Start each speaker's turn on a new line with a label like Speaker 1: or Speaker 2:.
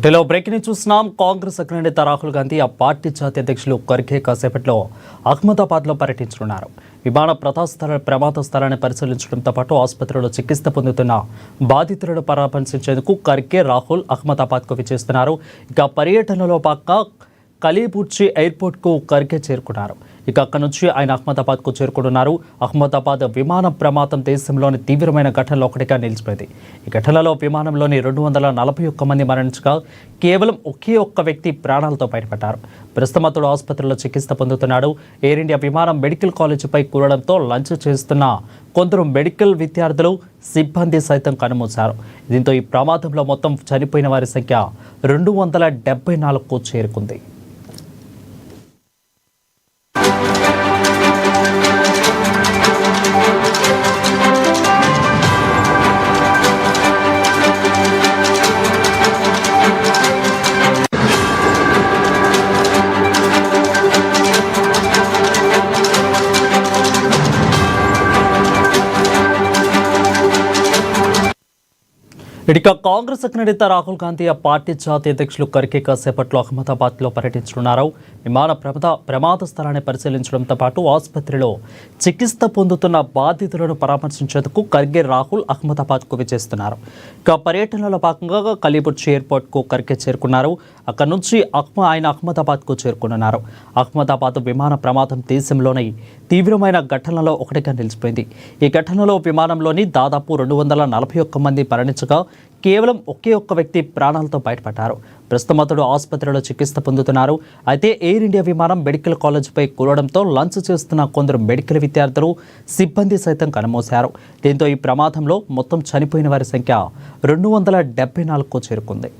Speaker 1: బుట్టెలో breaking చూస్తున్నాం. కాంగ్రెస్ అగ్రనేత రాహుల్ గాంధీ ఆ పార్టీ జాతీయ అధ్యక్షులు ఖర్గే కాసేపట్లో అహ్మదాబాద్లో పర్యటించనున్నారు. విమాన ప్రమాద స్థలాన్ని పరిశీలించడంతో పాటు ఆసుపత్రిలో చికిత్స పొందుతున్న బాధితులను పరామర్శించేందుకు ఖర్గే, రాహుల్ అహ్మదాబాద్కు విచ్చేస్తున్నారు. ఇక పర్యటనలో భాగంగా కలీబుర్జీ ఎయిర్పోర్ట్కు ఖర్గే చేరుకున్నారు. ఇక అక్కడి నుంచి ఆయన అహ్మదాబాద్కు చేరుకుంటున్నారు. అహ్మదాబాద్ విమాన ప్రమాదం దేశంలోని తీవ్రమైన ఘటనలో ఒకటిగా నిలిచిపోయింది. ఈ ఘటనలో విమానంలోని 241 మంది మరణించగా కేవలం ఒకే ఒక్క వ్యక్తి ప్రాణాలతో బయటపడ్డారు. ప్రస్తుతం అతడు ఆసుపత్రిలో చికిత్స పొందుతున్నాడు. ఎయిర్ ఇండియా విమానం మెడికల్ కాలేజీపై కూలడంతో లంచ్ చేస్తున్న కొందరు మెడికల్ విద్యార్థులు, సిబ్బంది సైతం కన్నుమూశారు. దీంతో ఈ ప్రమాదంలో మొత్తం చనిపోయిన వారి సంఖ్య 274కు చేరుకుంది. ఇక కాంగ్రెస్ అగ్రనేత రాహుల్ గాంధీ ఆ పార్టీ జాతీయ అధ్యక్షులు ఖర్గే కాసేపట్లో అహ్మదాబాద్లో పర్యటించనున్నారు. విమాన ప్రమాద స్థలాన్ని పరిశీలించడంతో పాటు ఆసుపత్రిలో చికిత్స పొందుతున్న బాధితులను పరామర్శించేందుకు ఖర్గే, రాహుల్ అహ్మదాబాద్కు విచ్చేస్తున్నారు. ఇక పర్యటనలో భాగంగా కలీబుర్జీ ఎయిర్పోర్ట్కు ఖర్గే చేరుకున్నారు. అక్కడి నుంచి ఆయన అహ్మదాబాద్కు చేరుకున్నారు. అహ్మదాబాద్ విమాన ప్రమాదం దేశంలోని తీవ్రమైన ఘటనలో ఒకటిగా నిలిచిపోయింది. ఈ ఘటనలో విమానంలోని దాదాపు 241 మంది మరణించగా కేవలం ఒకే ఒక్క వ్యక్తి ప్రాణాలతో బయటపడ్డారు. ప్రస్తుతం అతడు ఆసుపత్రిలో చికిత్స పొందుతున్నారు. అయితే ఎయిర్ ఇండియా విమానం మెడికల్ కాలేజీపై కూలడంతో లంచ్ చేస్తున్న కొందరు మెడికల్ విద్యార్థులు, సిబ్బంది సైతం కన్నుమూశారు. దీంతో ఈ ప్రమాదంలో మొత్తం చనిపోయిన వారి సంఖ్య 274కు చేరుకుంది.